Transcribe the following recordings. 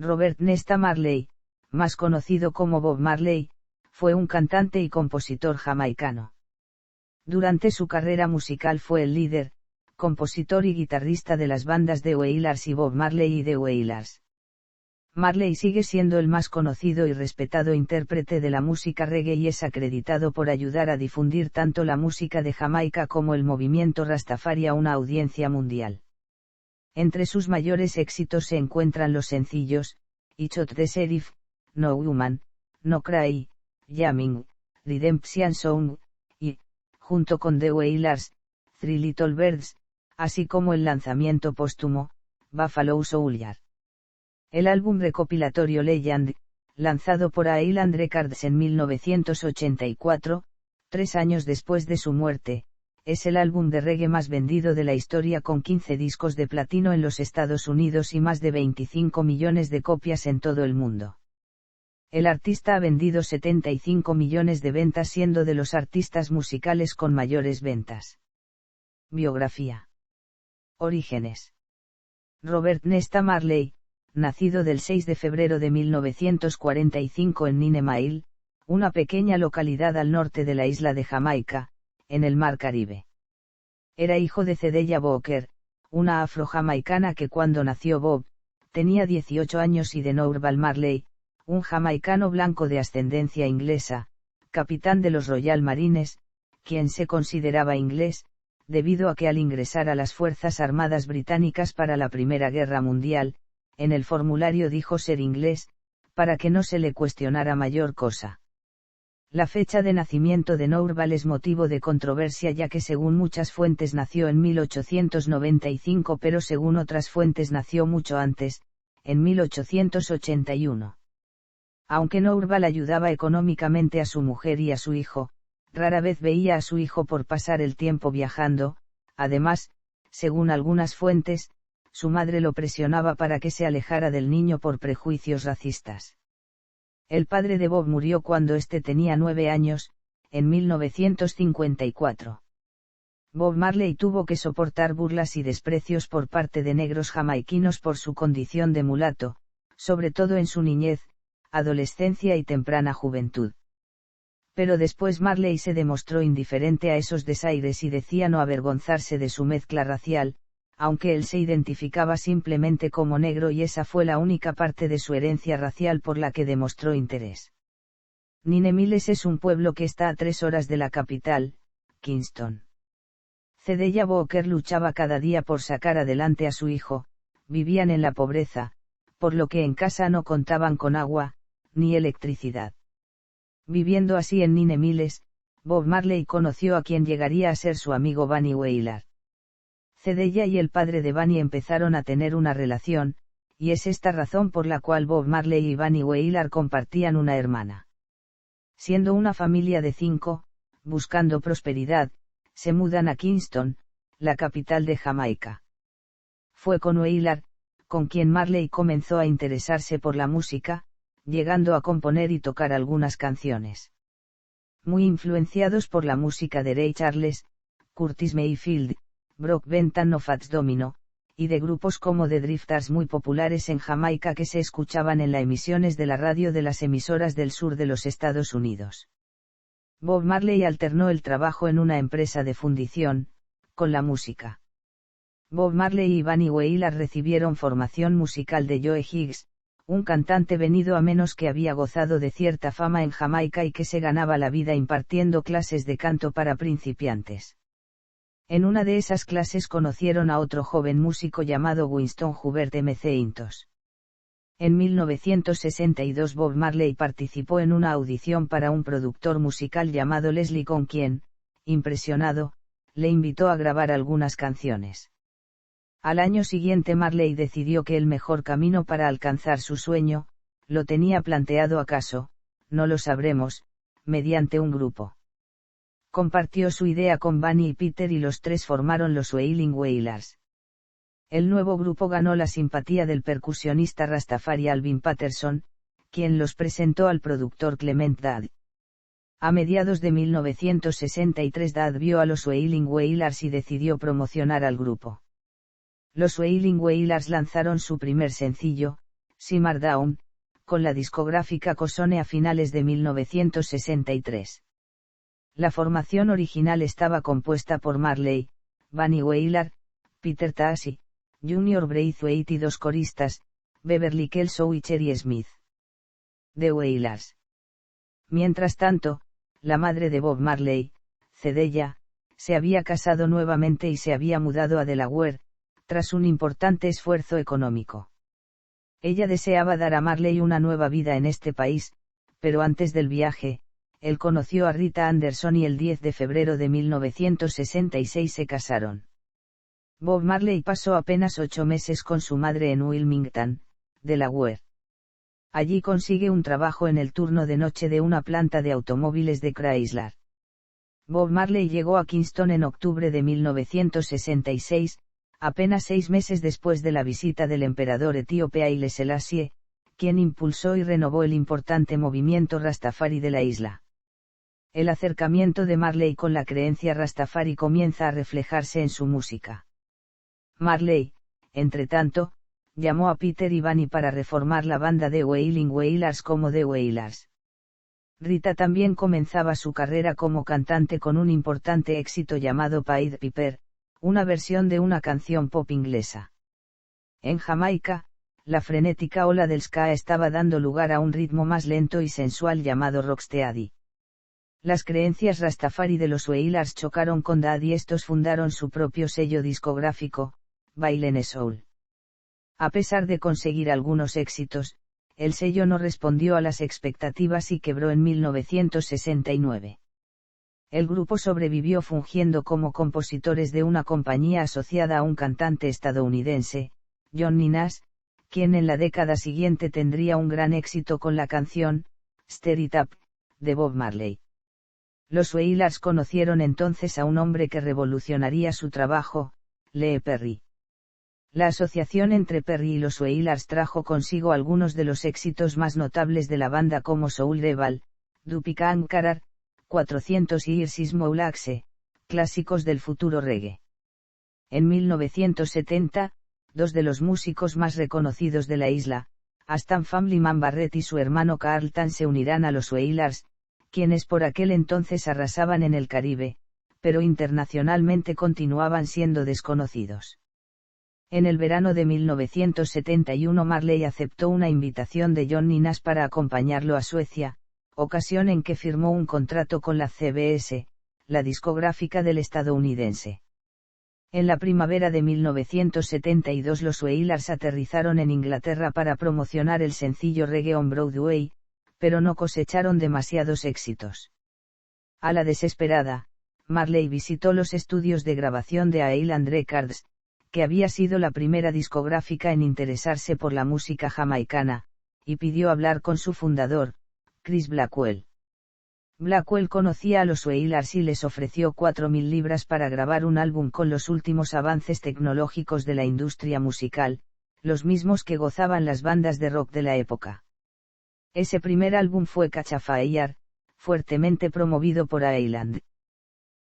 Robert Nesta Marley, más conocido como Bob Marley, fue un cantante y compositor jamaicano. Durante su carrera musical fue el líder, compositor y guitarrista de las bandas The Wailers y Bob Marley y The Wailers. Marley sigue siendo el más conocido y respetado intérprete de la música reggae y es acreditado por ayudar a difundir tanto la música de Jamaica como el movimiento Rastafari a una audiencia mundial. Entre sus mayores éxitos se encuentran los sencillos, I Shot the Sheriff, No Woman, No Cry, Jamming, Redemption Song, y, junto con The Wailers, Three Little Birds, así como el lanzamiento póstumo, Buffalo Soldier. El álbum recopilatorio Legend, lanzado por Island Records en 1984, 3 años después de su muerte, es el álbum de reggae más vendido de la historia con 15 discos de platino en los Estados Unidos y más de 25 millones de copias en todo el mundo. El artista ha vendido 75 millones de ventas siendo de los artistas musicales con mayores ventas. Biografía. Orígenes. Robert Nesta Marley, nacido del 6 de febrero de 1945 en Ninemail, una pequeña localidad al norte de la isla de Jamaica, en el Mar Caribe. Era hijo de Cedella Booker, una afro-jamaicana que cuando nació Bob, tenía 18 años y de Norval Marley, un jamaicano blanco de ascendencia inglesa, capitán de los Royal Marines, quien se consideraba inglés, debido a que al ingresar a las Fuerzas Armadas Británicas para la Primera Guerra Mundial, en el formulario dijo ser inglés, para que no se le cuestionara mayor cosa. La fecha de nacimiento de Norval es motivo de controversia ya que según muchas fuentes nació en 1895 pero según otras fuentes nació mucho antes, en 1881. Aunque Norval ayudaba económicamente a su mujer y a su hijo, rara vez veía a su hijo por pasar el tiempo viajando, además, según algunas fuentes, su madre lo presionaba para que se alejara del niño por prejuicios racistas. El padre de Bob murió cuando éste tenía 9 años, en 1954. Bob Marley tuvo que soportar burlas y desprecios por parte de negros jamaiquinos por su condición de mulato, sobre todo en su niñez, adolescencia y temprana juventud. Pero después Marley se demostró indiferente a esos desaires y decía no avergonzarse de su mezcla racial, aunque él se identificaba simplemente como negro y esa fue la única parte de su herencia racial por la que demostró interés. Ninemiles es un pueblo que está a 3 horas de la capital, Kingston. Cedella Booker luchaba cada día por sacar adelante a su hijo, vivían en la pobreza, por lo que en casa no contaban con agua, ni electricidad. Viviendo así en Ninemiles, Bob Marley conoció a quien llegaría a ser su amigo Bunny Wailer. Cedella y el padre de Bunny empezaron a tener una relación, y es esta razón por la cual Bob Marley y Bunny Wailer compartían una hermana. Siendo una familia de 5, buscando prosperidad, se mudan a Kingston, la capital de Jamaica. Fue con Wailer, con quien Marley comenzó a interesarse por la música, llegando a componer y tocar algunas canciones. Muy influenciados por la música de Ray Charles, Curtis Mayfield, Brock Benton o Fats Domino, y de grupos como The Drifters muy populares en Jamaica que se escuchaban en las emisiones de la radio de las emisoras del sur de los Estados Unidos. Bob Marley alternó el trabajo en una empresa de fundición, con la música. Bob Marley y Bunny Wailer recibieron formación musical de Joe Higgs, un cantante venido a menos que había gozado de cierta fama en Jamaica y que se ganaba la vida impartiendo clases de canto para principiantes. En una de esas clases conocieron a otro joven músico llamado Winston Hubert McIntosh. En 1962 Bob Marley participó en una audición para un productor musical llamado Leslie con quien, impresionado, le invitó a grabar algunas canciones. Al año siguiente Marley decidió que el mejor camino para alcanzar su sueño, lo tenía planteado acaso, no lo sabremos, mediante un grupo. Compartió su idea con Bunny y Peter y los tres formaron los Wailing Wailers. El nuevo grupo ganó la simpatía del percusionista rastafari Alvin Patterson, quien los presentó al productor Clement Dad. A mediados de 1963 Dad vio a los Wailing Wailers y decidió promocionar al grupo. Los Wailing Wailers lanzaron su primer sencillo, Simmer Down, con la discográfica Cosone a finales de 1963. La formación original estaba compuesta por Marley, Bunny Wailer, Peter Tosh, Junior Braithwaite y dos coristas, Beverly Kelso y Cherry Smith. The Wailers. Mientras tanto, la madre de Bob Marley, Cedella, se había casado nuevamente y se había mudado a Delaware, tras un importante esfuerzo económico. Ella deseaba dar a Marley una nueva vida en este país, pero antes del viaje, él conoció a Rita Anderson y el 10 de febrero de 1966 se casaron. Bob Marley pasó apenas 8 meses con su madre en Wilmington, Delaware. Allí consigue un trabajo en el turno de noche de una planta de automóviles de Chrysler. Bob Marley llegó a Kingston en octubre de 1966, apenas 6 meses después de la visita del emperador etíope Haile Selassie, quien impulsó y renovó el importante movimiento Rastafari de la isla. El acercamiento de Marley con la creencia Rastafari comienza a reflejarse en su música. Marley, entretanto, llamó a Peter y Bunny para reformar la banda de Wailing Wailers como The Wailers. Rita también comenzaba su carrera como cantante con un importante éxito llamado Pied Piper, una versión de una canción pop inglesa. En Jamaica, la frenética ola del ska estaba dando lugar a un ritmo más lento y sensual llamado rocksteady. Las creencias Rastafari de los Wailers chocaron con Dad y estos fundaron su propio sello discográfico, Bailene Soul. A pesar de conseguir algunos éxitos, el sello no respondió a las expectativas y quebró en 1969. El grupo sobrevivió fungiendo como compositores de una compañía asociada a un cantante estadounidense, Johnny Nash, quien en la década siguiente tendría un gran éxito con la canción Stir It Up, de Bob Marley. Los Wailers conocieron entonces a un hombre que revolucionaría su trabajo, Lee Perry. La asociación entre Perry y los Wailers trajo consigo algunos de los éxitos más notables de la banda como Soul Rebel, Dupika Ankarar, 400 y Irsis Moulaxe, clásicos del futuro reggae. En 1970, dos de los músicos más reconocidos de la isla, Aston Family Man Barrett y su hermano Carlton se unirán a los Wailers, quienes por aquel entonces arrasaban en el Caribe, pero internacionalmente continuaban siendo desconocidos. En el verano de 1971 Marley aceptó una invitación de Johnny Nash para acompañarlo a Suecia, ocasión en que firmó un contrato con la CBS, la discográfica del estadounidense. En la primavera de 1972 los Wailers aterrizaron en Inglaterra para promocionar el sencillo Reggae on Broadway, pero no cosecharon demasiados éxitos. A la desesperada, Marley visitó los estudios de grabación de Island Records, que había sido la primera discográfica en interesarse por la música jamaicana, y pidió hablar con su fundador, Chris Blackwell. Blackwell conocía a los Wailers y les ofreció 4.000 libras para grabar un álbum con los últimos avances tecnológicos de la industria musical, los mismos que gozaban las bandas de rock de la época. Ese primer álbum fue Catch a Fire, fuertemente promovido por Island.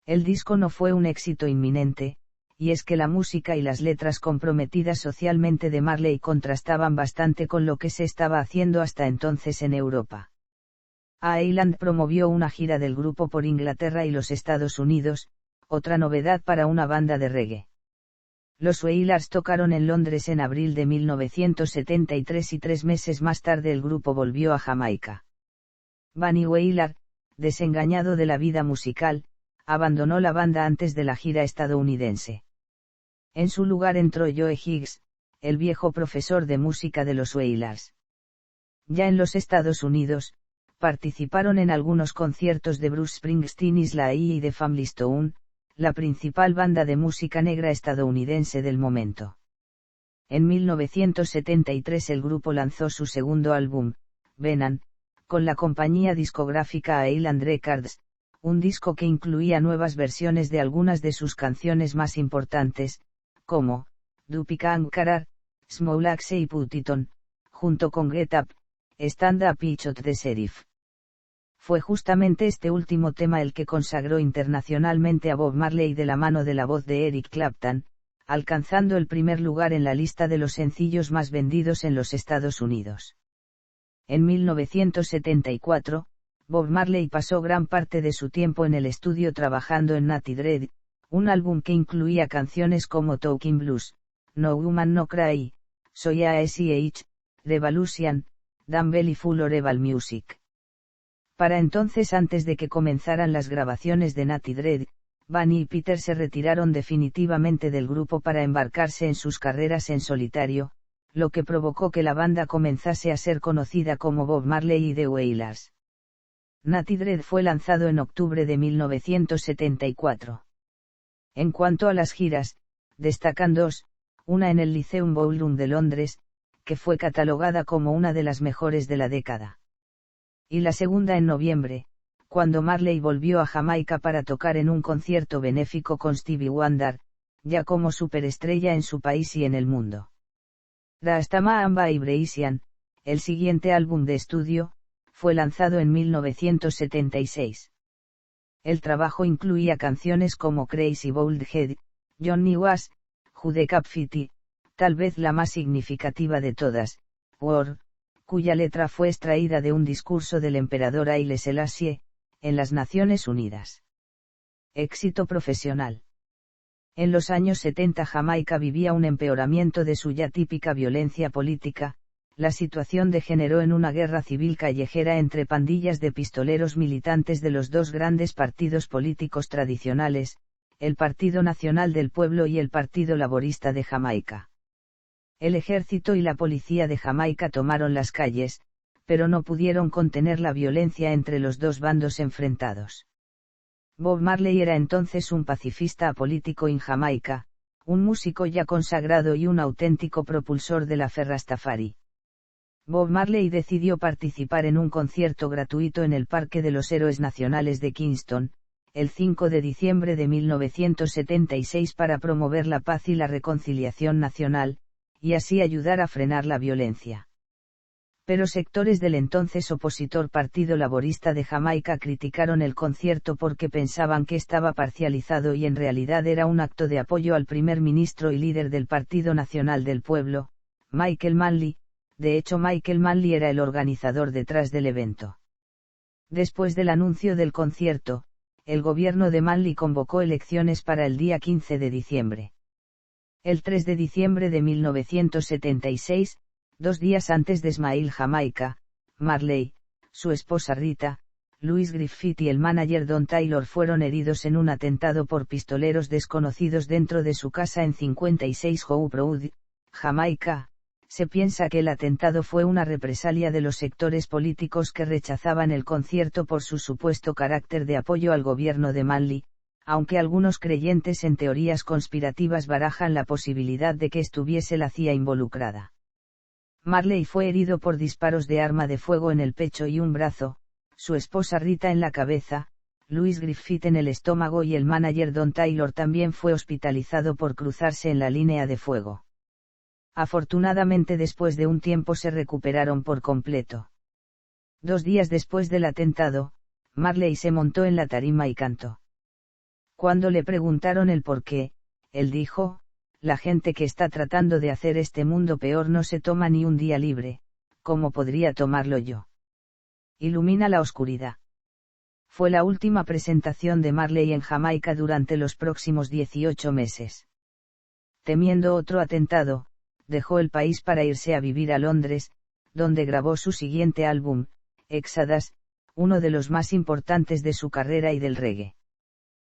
El disco no fue un éxito inminente, y es que la música y las letras comprometidas socialmente de Marley contrastaban bastante con lo que se estaba haciendo hasta entonces en Europa. Island promovió una gira del grupo por Inglaterra y los Estados Unidos, otra novedad para una banda de reggae. Los Wailers tocaron en Londres en abril de 1973 y 3 meses más tarde el grupo volvió a Jamaica. Bunny Wailer, desengañado de la vida musical, abandonó la banda antes de la gira estadounidense. En su lugar entró Joe Higgs, el viejo profesor de música de los Wailers. Ya en los Estados Unidos, participaron en algunos conciertos de Bruce Springsteen, Isla y de Family Stone, la principal banda de música negra estadounidense del momento. En 1973 el grupo lanzó su segundo álbum, Venom, con la compañía discográfica Island Records, un disco que incluía nuevas versiones de algunas de sus canciones más importantes, como Dupika Ankarar, Smoulaxe y Put It On, junto con Get Up, Stand Up y Shot the Sheriff. Fue justamente este último tema el que consagró internacionalmente a Bob Marley de la mano de la voz de Eric Clapton, alcanzando el primer lugar en la lista de los sencillos más vendidos en los Estados Unidos. En 1974, Bob Marley pasó gran parte de su tiempo en el estudio trabajando en Natty Dread, un álbum que incluía canciones como Talking Blues, No Woman No Cry, Soy A.S.H., Revolution, Dan Belly Full Oreval Music. Para entonces, antes de que comenzaran las grabaciones de Natty Dread, Bunny y Peter se retiraron definitivamente del grupo para embarcarse en sus carreras en solitario, lo que provocó que la banda comenzase a ser conocida como Bob Marley y The Wailers. Natty Dread fue lanzado en octubre de 1974. En cuanto a las giras, destacan dos, una en el Lyceum Ballroom de Londres, que fue catalogada como una de las mejores de la década. Y la segunda en noviembre, cuando Marley volvió a Jamaica para tocar en un concierto benéfico con Stevie Wonder, ya como superestrella en su país y en el mundo. Rastama and Vibration, el siguiente álbum de estudio, fue lanzado en 1976. El trabajo incluía canciones como Crazy Bald Head, Johnny Was, Who the Cap Fitty, tal vez la más significativa de todas, War, cuya letra fue extraída de un discurso del emperador Haile Selassie, en las Naciones Unidas. Éxito profesional. En los años 70 Jamaica vivía un empeoramiento de su ya típica violencia política. La situación degeneró en una guerra civil callejera entre pandillas de pistoleros militantes de los dos grandes partidos políticos tradicionales, el Partido Nacional del Pueblo y el Partido Laborista de Jamaica. El ejército y la policía de Jamaica tomaron las calles, pero no pudieron contener la violencia entre los dos bandos enfrentados. Bob Marley era entonces un pacifista apolítico en Jamaica, un músico ya consagrado y un auténtico propulsor de la fe Rastafari. Bob Marley decidió participar en un concierto gratuito en el Parque de los Héroes Nacionales de Kingston, el 5 de diciembre de 1976 para promover la paz y la reconciliación nacional, y así ayudar a frenar la violencia. Pero sectores del entonces opositor Partido Laborista de Jamaica criticaron el concierto porque pensaban que estaba parcializado y en realidad era un acto de apoyo al primer ministro y líder del Partido Nacional del Pueblo, Michael Manley. De hecho, Michael Manley era el organizador detrás del evento. Después del anuncio del concierto, el gobierno de Manley convocó elecciones para el día 15 de diciembre. El 3 de diciembre de 1976, 2 días antes de Smile Jamaica, Marley, su esposa Rita, Louis Griffith y el manager Don Taylor fueron heridos en un atentado por pistoleros desconocidos dentro de su casa en 56 Hope Road, Jamaica. Se piensa que el atentado fue una represalia de los sectores políticos que rechazaban el concierto por su supuesto carácter de apoyo al gobierno de Manley, aunque algunos creyentes en teorías conspirativas barajan la posibilidad de que estuviese la CIA involucrada. Marley fue herido por disparos de arma de fuego en el pecho y un brazo, su esposa Rita en la cabeza, Louis Griffith en el estómago y el manager Don Taylor también fue hospitalizado por cruzarse en la línea de fuego. Afortunadamente después de un tiempo se recuperaron por completo. 2 días después del atentado, Marley se montó en la tarima y cantó. Cuando le preguntaron el por qué, él dijo: la gente que está tratando de hacer este mundo peor no se toma ni un día libre, ¿cómo podría tomarlo yo? Ilumina la oscuridad. Fue la última presentación de Marley en Jamaica durante los próximos 18 meses. Temiendo otro atentado, dejó el país para irse a vivir a Londres, donde grabó su siguiente álbum, Exodus, uno de los más importantes de su carrera y del reggae.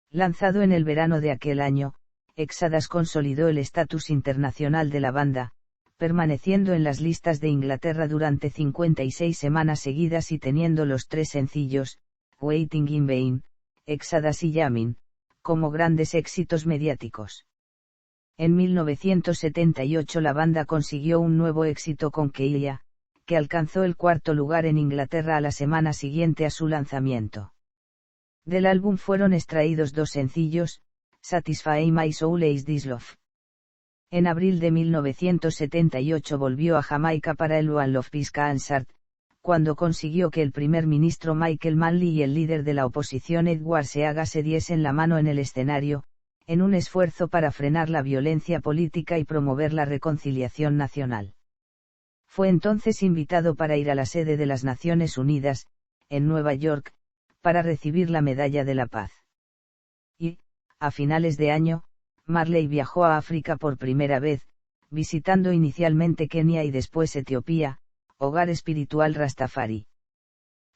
Lanzado en el verano de aquel año, Exodus consolidó el estatus internacional de la banda, permaneciendo en las listas de Inglaterra durante 56 semanas seguidas y teniendo los 3 sencillos, Waiting in Vain, Exodus y Jamming, como grandes éxitos mediáticos. En 1978 la banda consiguió un nuevo éxito con Keia, que alcanzó el 4º lugar en Inglaterra a la semana siguiente a su lanzamiento. Del álbum fueron extraídos 2 sencillos, Satisfy My Soul e Is This Love. En abril de 1978 volvió a Jamaica para el One Love Peace Concert, cuando consiguió que el primer ministro Michael Manley y el líder de la oposición Edward Seaga se diesen la mano en el escenario, en un esfuerzo para frenar la violencia política y promover la reconciliación nacional. Fue entonces invitado para ir a la sede de las Naciones Unidas, en Nueva York, para recibir la Medalla de la Paz. Y, a finales de año, Marley viajó a África por primera vez, visitando inicialmente Kenia y después Etiopía, hogar espiritual Rastafari.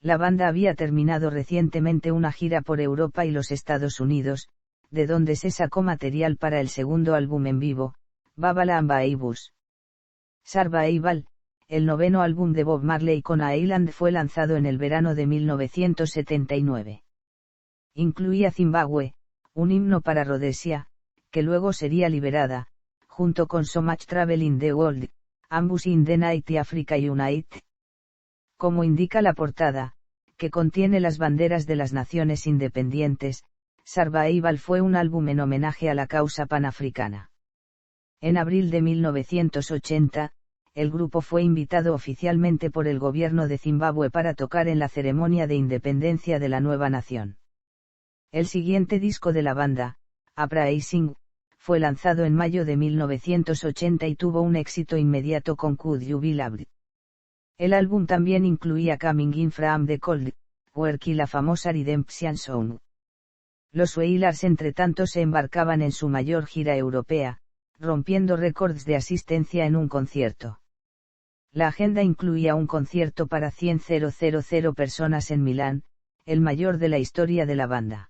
La banda había terminado recientemente una gira por Europa y los Estados Unidos, de donde se sacó material para el segundo álbum en vivo, Babala and Baibus. Survival, el noveno álbum de Bob Marley con Island, fue lanzado en el verano de 1979. Incluía Zimbabwe, un himno para Rhodesia, que luego sería liberada, junto con So Much Travel in the World, Ambush in the Night y Africa Unite. Como indica la portada, que contiene las banderas de las naciones independientes, Survival fue un álbum en homenaje a la causa panafricana. En abril de 1980, el grupo fue invitado oficialmente por el gobierno de Zimbabue para tocar en la ceremonia de independencia de la nueva nación. El siguiente disco de la banda, Uprising, fue lanzado en mayo de 1980 y tuvo un éxito inmediato con Could You Be Loved. El álbum también incluía Coming In From the Cold, War y la famosa Redemption Song. Los Wailers entretanto se embarcaban en su mayor gira europea, rompiendo récords de asistencia en un concierto. La agenda incluía un concierto para 100,000 personas en Milán, el mayor de la historia de la banda.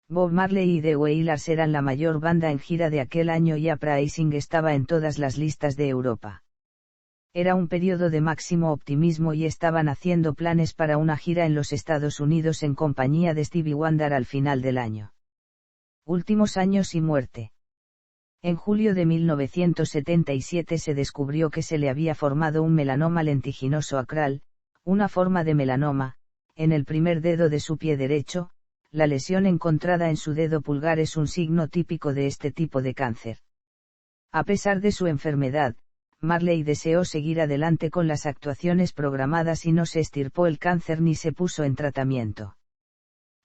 Bob Marley y The Wailers eran la mayor banda en gira de aquel año y Uprising estaba en todas las listas de Europa. Era un periodo de máximo optimismo y estaban haciendo planes para una gira en los Estados Unidos en compañía de Stevie Wonder al final del año. Últimos años y muerte. En julio de 1977 se descubrió que se le había formado un melanoma lentiginoso acral, una forma de melanoma, en el primer dedo de su pie derecho. La lesión encontrada en su dedo pulgar es un signo típico de este tipo de cáncer. A pesar de su enfermedad, Marley deseó seguir adelante con las actuaciones programadas y no se extirpó el cáncer ni se puso en tratamiento.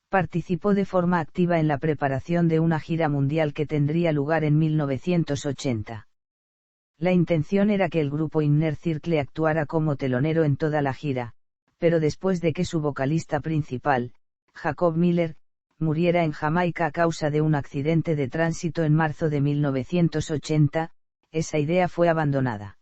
Participó de forma activa en la preparación de una gira mundial que tendría lugar en 1980. La intención era que el grupo Inner Circle actuara como telonero en toda la gira, pero después de que su vocalista principal, Jacob Miller, muriera en Jamaica a causa de un accidente de tránsito en marzo de 1980, esa idea fue abandonada.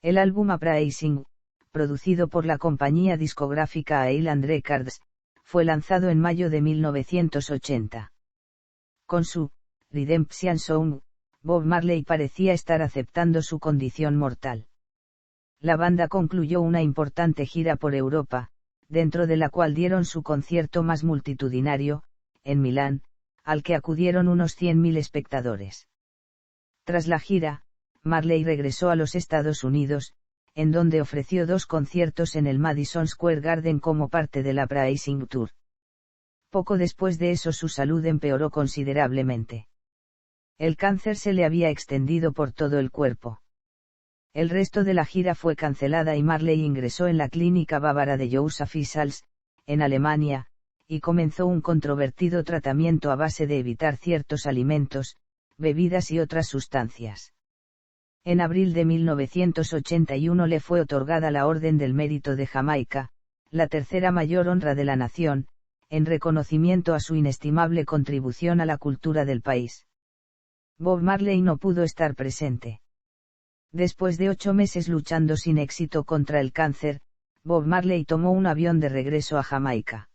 El álbum Uprising, producido por la compañía discográfica Island Records, fue lanzado en mayo de 1980. Con su Redemption Song, Bob Marley parecía estar aceptando su condición mortal. La banda concluyó una importante gira por Europa, dentro de la cual dieron su concierto más multitudinario, en Milán, al que acudieron unos 100.000 espectadores. Tras la gira, Marley regresó a los Estados Unidos, en donde ofreció 2 conciertos en el Madison Square Garden como parte de la Uprising Tour. Poco después de eso su salud empeoró considerablemente. El cáncer se le había extendido por todo el cuerpo. El resto de la gira fue cancelada y Marley ingresó en la clínica bávara de Joseph Isals, en Alemania, y comenzó un controvertido tratamiento a base de evitar ciertos alimentos, bebidas y otras sustancias. En abril de 1981 le fue otorgada la Orden del Mérito de Jamaica, la tercera mayor honra de la nación, en reconocimiento a su inestimable contribución a la cultura del país. Bob Marley no pudo estar presente. Después de 8 meses luchando sin éxito contra el cáncer, Bob Marley tomó un avión de regreso a Jamaica.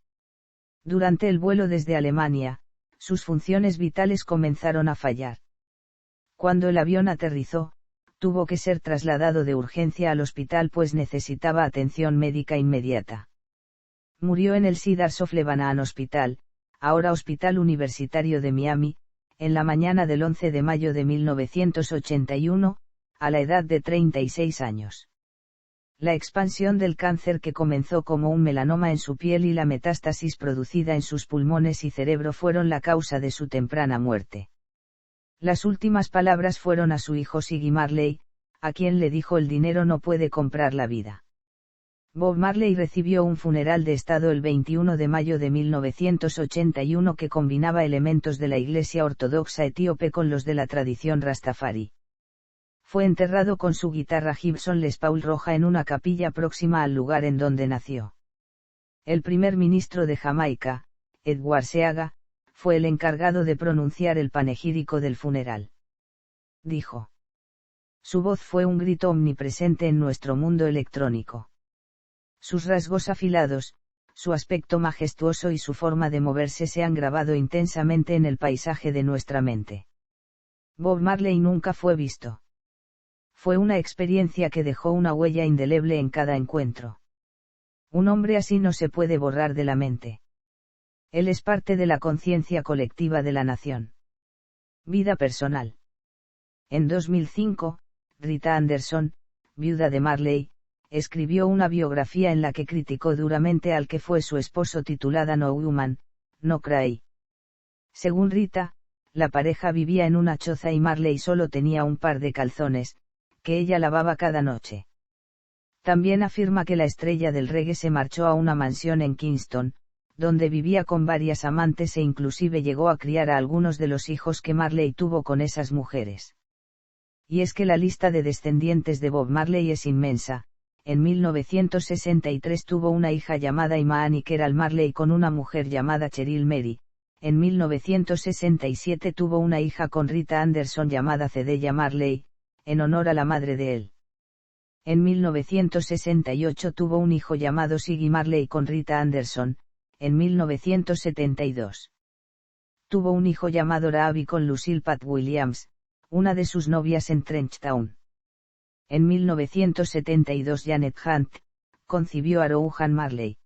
Durante el vuelo desde Alemania, sus funciones vitales comenzaron a fallar. Cuando el avión aterrizó, tuvo que ser trasladado de urgencia al hospital pues necesitaba atención médica inmediata. Murió en el Cedars of Lebanon Hospital, ahora Hospital Universitario de Miami, en la mañana del 11 de mayo de 1981, a la edad de 36 años. La expansión del cáncer que comenzó como un melanoma en su piel y la metástasis producida en sus pulmones y cerebro fueron la causa de su temprana muerte. Las últimas palabras fueron a su hijo Ziggy Marley, a quien le dijo: el dinero no puede comprar la vida. Bob Marley recibió un funeral de estado el 21 de mayo de 1981 que combinaba elementos de la Iglesia Ortodoxa etíope con los de la tradición Rastafari. Fue enterrado con su guitarra Gibson Les Paul roja en una capilla próxima al lugar en donde nació. El primer ministro de Jamaica, Edward Seaga, fue el encargado de pronunciar el panegírico del funeral. Dijo: su voz fue un grito omnipresente en nuestro mundo electrónico. Sus rasgos afilados, su aspecto majestuoso y su forma de moverse se han grabado intensamente en el paisaje de nuestra mente. Bob Marley nunca fue visto. Fue una experiencia que dejó una huella indeleble en cada encuentro. Un hombre así no se puede borrar de la mente. Él es parte de la conciencia colectiva de la nación. Vida personal. En 2005, Rita Anderson, viuda de Marley, escribió una biografía en la que criticó duramente al que fue su esposo titulada No Woman, No Cry. Según Rita, la pareja vivía en una choza y Marley solo tenía un par de calzones, que ella lavaba cada noche. También afirma que la estrella del reggae se marchó a una mansión en Kingston, donde vivía con varias amantes e inclusive llegó a criar a algunos de los hijos que Marley tuvo con esas mujeres. Y es que la lista de descendientes de Bob Marley es inmensa. En 1963 tuvo una hija llamada Imani Keral Marley con una mujer llamada Cheryl Mary. En 1967 tuvo una hija con Rita Anderson llamada Cedella Marley, en honor a la madre de él. En 1968 tuvo un hijo llamado Siggy Marley con Rita Anderson. En 1972 tuvo un hijo llamado Ravi con Lucille Pat Williams, una de sus novias en Trenchtown. En 1972 Janet Hunt concibió a Rohan Marley.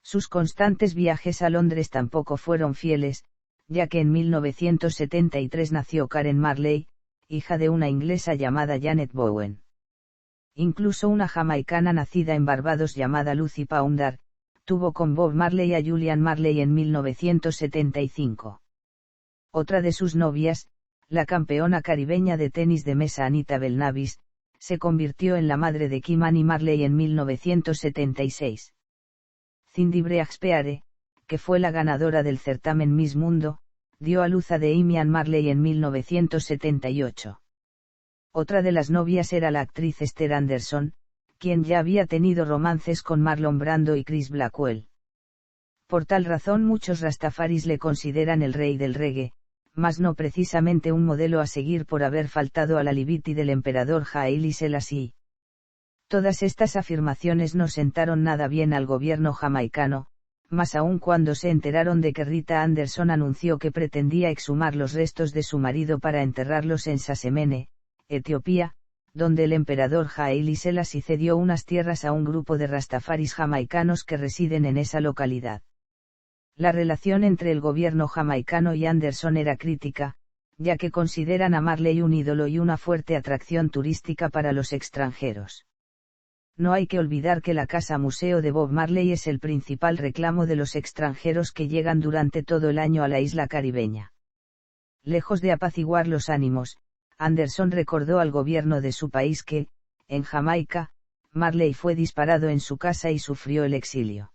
Sus constantes viajes a Londres tampoco fueron fieles, ya que en 1973 nació Karen Marley, hija de una inglesa llamada Janet Bowen. Incluso una jamaicana nacida en Barbados llamada Lucy Poundar, tuvo con Bob Marley a Julian Marley en 1975. Otra de sus novias, la campeona caribeña de tenis de mesa Anita Belnavis, se convirtió en la madre de Kimani Marley en 1976. Cindy Breakspeare, que fue la ganadora del certamen Miss Mundo, dio a luz a Damian Marley en 1978. Otra de las novias era la actriz Esther Anderson, quien ya había tenido romances con Marlon Brando y Chris Blackwell. Por tal razón muchos rastafaris le consideran el rey del reggae, mas no precisamente un modelo a seguir por haber faltado a la libiti del emperador Haile Selassie. Todas estas afirmaciones no sentaron nada bien al gobierno jamaicano, más aún cuando se enteraron de que Rita Anderson anunció que pretendía exhumar los restos de su marido para enterrarlos en Sasemene, Etiopía, donde el emperador Haile Selassie cedió unas tierras a un grupo de rastafaris jamaicanos que residen en esa localidad. La relación entre el gobierno jamaicano y Anderson era crítica, ya que consideran a Marley un ídolo y una fuerte atracción turística para los extranjeros. No hay que olvidar que la Casa Museo de Bob Marley es el principal reclamo de los extranjeros que llegan durante todo el año a la isla caribeña. Lejos de apaciguar los ánimos, Anderson recordó al gobierno de su país que, en Jamaica, Marley fue disparado en su casa y sufrió el exilio.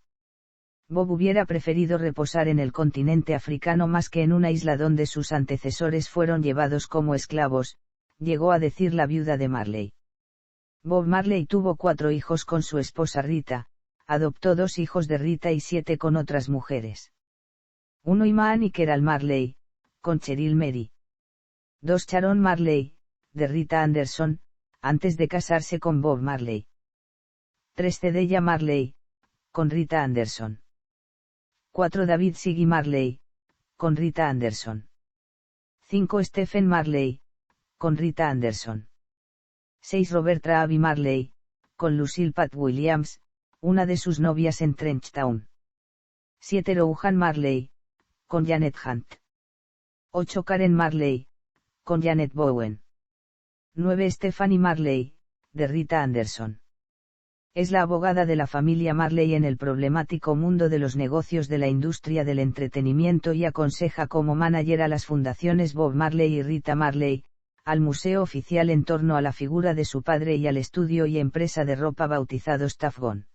Bob hubiera preferido reposar en el continente africano más que en una isla donde sus antecesores fueron llevados como esclavos, llegó a decir la viuda de Marley. Bob Marley tuvo 4 hijos con su esposa Rita, adoptó 2 hijos de Rita y 7 con otras mujeres. 1 Imani Keral Marley, con Cheryl Mary. 2 Sharon Marley, de Rita Anderson, antes de casarse con Bob Marley. 3 Cedella Marley, con Rita Anderson. 4 David Siggy Marley, con Rita Anderson. 5 Stephen Marley, con Rita Anderson. 6 Robert Ravi Marley, con Lucille Pat Williams, una de sus novias en Trenchtown. 7 Rohan Marley, con Janet Hunt. 8 Karen Marley, con Janet Bowen. 9 Stephanie Marley, de Rita Anderson. Es la abogada de la familia Marley en el problemático mundo de los negocios de la industria del entretenimiento y aconseja como manager a las fundaciones Bob Marley y Rita Marley, al museo oficial en torno a la figura de su padre y al estudio y empresa de ropa bautizado Staff Gone.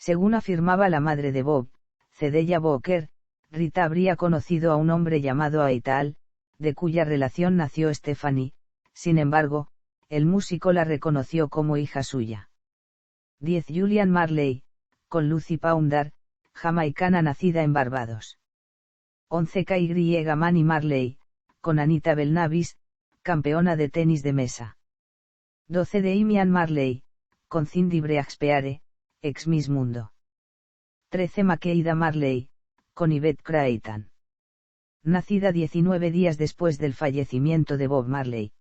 Según afirmaba la madre de Bob, Cedella Walker, Rita habría conocido a un hombre llamado Aital, de cuya relación nació Stephanie. Sin embargo, el músico la reconoció como hija suya. 10. Julian Marley, con Lucy Poundar, jamaicana nacida en Barbados. 11. Kay Manny Marley, con Anita Belnavis, campeona de tenis de mesa. 12. Damian Marley, con Cindy Breakspeare, ex Miss Mundo. 13. Makeida Marley, con Yvette Creighton. Nacida 19 días después del fallecimiento de Bob Marley.